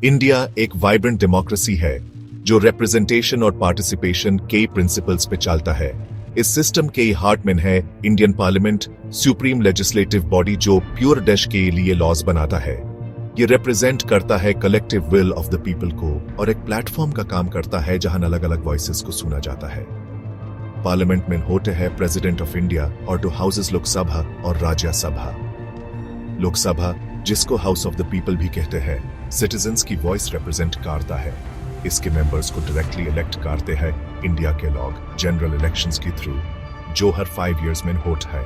India एक vibrant democracy है जो रिप्रेजेंटेशन और पार्टिसिपेशन के प्रिंसिपल्स पे चलता है। इस सिस्टम के हार्ट में है Indian parliament, supreme legislative body जो प्योर डैश के लिए लॉज बनाता है। ये रिप्रेजेंट करता है collective will of the people को और एक प्लेटफॉर्म का काम करता है जहां अलग अलग वॉइसेस को सुना जाता है। पार्लियामेंट में होते हैं प्रेसिडेंट ऑफ इंडिया और 2 हाउसेस लोकसभा और राज्यसभा। लोकसभा, जिसको हाउस ऑफ द पीपल भी कहते हैं, सिटीजन्स की वॉइस रिप्रेजेंट करता है। इसके मेंबर्स को डायरेक्टली इलेक्ट करते हैं इंडिया के लोग जनरल इलेक्शंस के थ्रू, जो हर 5 इयर्स में होता है।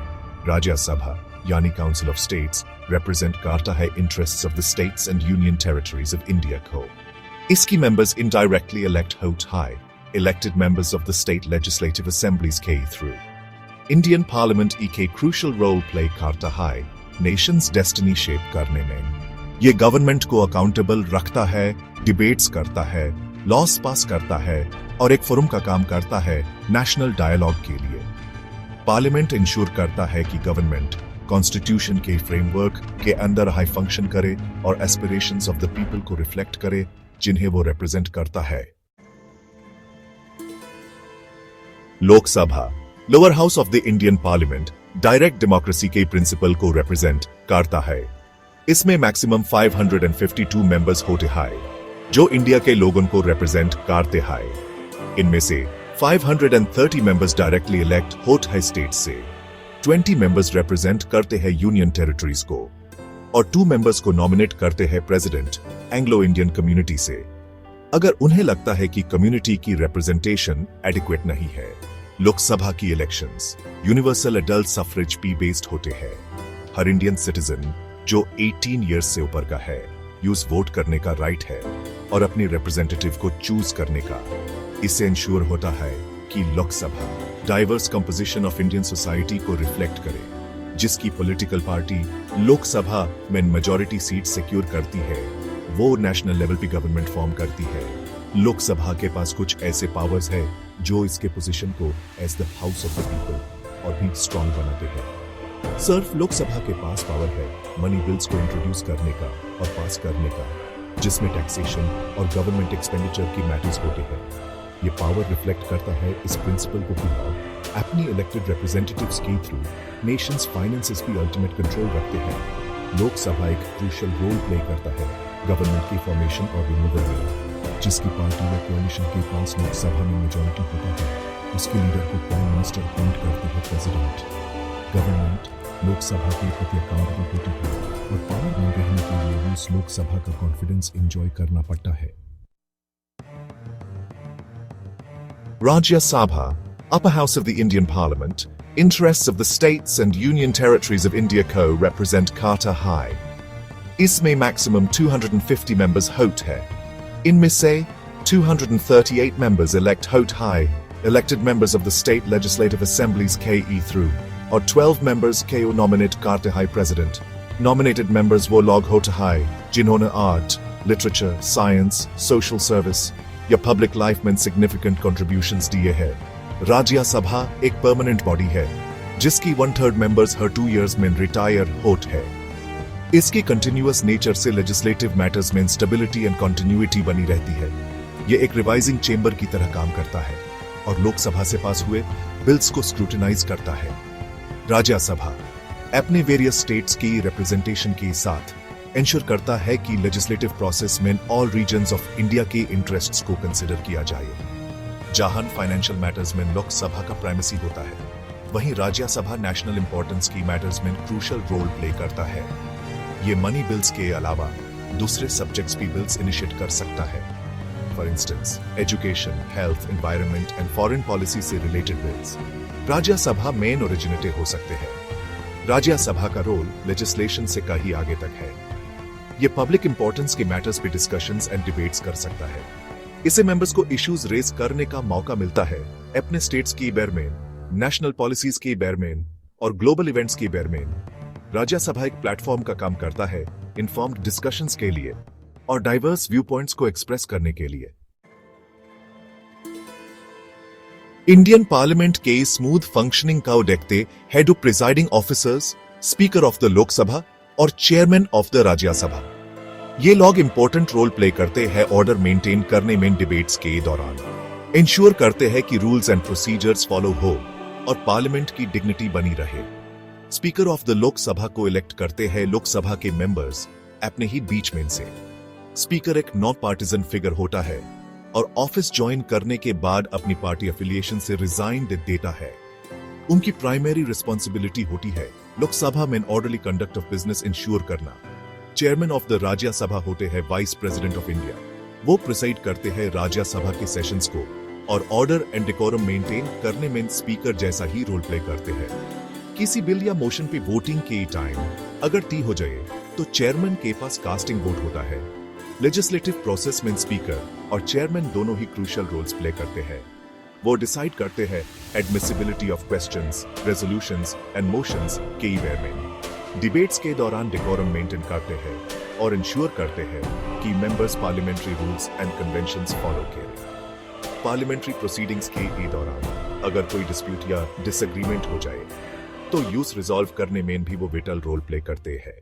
राज्यसभा यानी काउंसिल ऑफ स्टेट्स रिप्रेजेंट करता है interests of the states and union territories of India को। इसकी मेंबर्स इनडायरेक्टली इलेक्ट होते हैं elected members of the state legislative assemblies के through. Indian Parliament एक crucial role play करता है nation's destiny shape करने में। ये गवर्नमेंट को अकाउंटेबल रखता है, डिबेट्स करता है, लॉस पास करता है और एक फोरम का काम करता है नेशनल डायलॉग के लिए। पार्लियामेंट इंश्योर करता है कि गवर्नमेंट कॉन्स्टिट्यूशन के फ्रेमवर्क के अंदर हाई फंक्शन करे और एस्पिरेशंस ऑफ द पीपल को रिफ्लेक्ट करे जिन्हें वो रिप्रेजेंट करता है। Lok Sabha, lower house of the Indian parliament, direct democracy के प्रिंसिपल को रिप्रेजेंट करता है। इसमें मैक्सिमम 552 मेंबर्स होते हैं जो इंडिया के लोगों को रिप्रेजेंट करते हैं। इनमें से 530 मेंबर्स डायरेक्टली इलेक्ट होते हैं स्टेट से, 20 मेंबर्स रिप्रेजेंट करते हैं यूनियन टेरिटरीज को और 2 मेंबर्स को नॉमिनेट करते हैं प्रेसिडेंट एंग्लो इंडियन कम्युनिटी से, अगर उन्हें लगता है कि कम्युनिटी की रिप्रेजेंटेशन एडिक्वेट नहीं है। लोकसभा की इलेक्शंस यूनिवर्सल एडल्ट सफरेज पे बेस्ड होते हैं। हर इंडियन सिटीजन जो 18 इयर्स से ऊपर का है यूज वोट करने का राइट है और अपनी रिप्रेजेंटेटिव को चूज करने का। इससे इंश्योर होता है कि Lok Sabha diverse composition of Indian society को रिफ्लेक्ट करे। जिसकी पॉलिटिकल पार्टी लोकसभा में मेजॉरिटी सीट सिक्योर करती है वो नेशनल लेवल पे गवर्नमेंट फॉर्म करती है। लोकसभा के पास कुछ ऐसे पावर्स है जो इसके पोजीशन को as the house of the people और भी स्ट्रॉन्ग बनाते हैं। सिर्फ लोकसभा के पास पावर है मनी बिल्स को इंट्रोड्यूस करने का और पास करने का, जिसमें टैक्सेशन और गवर्नमेंट एक्सपेंडिचर की मैटर्स होते हैं। ये पावर रिफ्लेक्ट करता है इस प्रिंसिपल को कि अपनी इलेक्टेड रिप्रेजेंटेटिव्स के थ्रू नेशंस फाइनेंसेस भी अल्टीमेट कंट्रोल रखते हैं। लोकसभा एक क्रूशियल रोल प्ले करता है गवर्नमेंट की फॉर्मेशन और रिमूवल में। जिसकी पार्टी या कोalition के पास लोकसभा में मेजॉरिटी होता है उसके लीडर को प्राइम मिनिस्टर अपॉइंट करते हैं प्रेसिडेंट। गवर्नमेंट लोकसभा के प्रति अकाउंटेबल होती है और पावर में रहने के लिए उस लोकसभा का कॉन्फिडेंस एंजॉय करना पड़ता है। Rajya Sabha, upper house of the Indian Parliament, interests of the states and union territories of India co represent Carter High. इसमें मैक्सिमम 250 मेंबर्स होते हैं। इनमें से 238 members elect hote high, elected members of the state legislative assemblies KE through, और 12 members KO nominate करते हैं president. Nominated members वो लोग होते हैं जिन्होंने art, literature, science, social service या public life में significant contributions दिए हैं। राज्यसभा एक permanent body है जिसकी 1/3 members हर 2 years में retire होते हैं। इसकी कंटिन्यूअस नेचर से लेजिस्लेटिव मैटर्स में स्टेबिलिटी एंड कंटिन्यूटी बनी रहती है। यह एक रिवाइजिंग चेंबर की तरह काम करता है और लोकसभा से पास हुए बिल्स को स्क्रूटिनाइज करता है। राज्यसभा अपने वेरियस स्टेट्स की रिप्रेजेंटेशन के साथ इंश्योर करता है कि लेजिस्लेटिव प्रोसेस में ऑल रीजन्स ऑफ इंडिया के इंटरेस्ट्स को कंसिडर किया जाए। जहां फाइनेंशियल मैटर्स में लोकसभा का प्राइमेसी होता है, वहीं राज्यसभा नेशनल इंपॉर्टेंस की मैटर्स में क्रूशियल रोल प्ले करता है। ये मनी बिल्स के अलावा दूसरे सब्जेक्ट्स भी बिल्स इनिशिएट कर सकता है। For instance education, health, environment and foreign policy से रिलेटेड बिल्स राज्यसभा मेन ओरिजिनेटर हो सकते हैं। राज्यसभा का रोल लेजिस्लेशन से कहीं आगे तक है। ये पब्लिक इंपॉर्टेंस के मैटर्स पे डिस्कशंस एंड डिबेट्स कर सकता है। इससे मेंबर्स को इश्यूज रेज करने का मौका मिलता है अपने स्टेट्स की बारे में, नेशनल पॉलिसीज के बारे में और ग्लोबल इवेंट्स के बारे में। राज्यसभा एक प्लेटफॉर्म का काम करता है इन्फॉर्म्ड डिस्कशंस के लिए और डाइवर्स व्यू पॉइंट्स को एक्सप्रेस करने के लिए। इंडियन पार्लियामेंट के स्मूथ फंक्शनिंग को देखते head of presiding officers, speaker of the Lok Sabha और चेयरमैन ऑफ द राज्यसभा ये लोग इंपॉर्टेंट रोल प्ले करते हैं ऑर्डर मेंटेन करने में डिबेट्स के दौरान, इंश्योर करते हैं कि रूल्स एंड प्रोसीजर्स फॉलो हो और पार्लियामेंट की डिग्निटी बनी रहे। स्पीकर ऑफ द लोकसभा को इलेक्ट करते हैं लोकसभा के मेंबर्स अपने ही बीच में से। स्पीकर एक नॉन पार्टिजन फिगर होता है और ऑफिस ज्वाइन करने के बाद अपनी पार्टी एफिलिएशन से रिजाइन दे देता है। उनकी प्राइमरी रिस्पॉन्सिबिलिटी होती है लोकसभा में orderly conduct of business ensure करना। चेयरमैन ऑफ द राज्यसभा होते हैं वाइस प्रेसिडेंट ऑफ इंडिया। वो प्रिसाइड करते हैं राज्यसभा के सेशंस को और ऑर्डर एंड डेकोरम मेंटेन करने में स्पीकर जैसा ही रोल प्ले करते हैं। किसी बिल या मोशन पे वोटिंग के टाइम अगर टी हो जाए तो चेयरमैन के पास कास्टिंग वोट होता है। लेजिस्लेटिव प्रोसेस में स्पीकर और चेयरमैन दोनों ही क्रूशियल रोल्स प्ले करते हैं। वो डिसाइड करते हैं admissibility of questions, resolutions and motions के ईवेयर में। डिबेट्स के दौरान डेकोरम मेंटेन करते हैं और इंश्योर करते हैं कि members parliamentary rules and conventions follow करें। पार्लियामेंट्री प्रोसीडिंग्स के दौरान अगर कोई डिस्प्यूट या डिसएग्रीमेंट हो जाए तो यूज रिजॉल्व करने में भी वो विटल रोल प्ले करते हैं।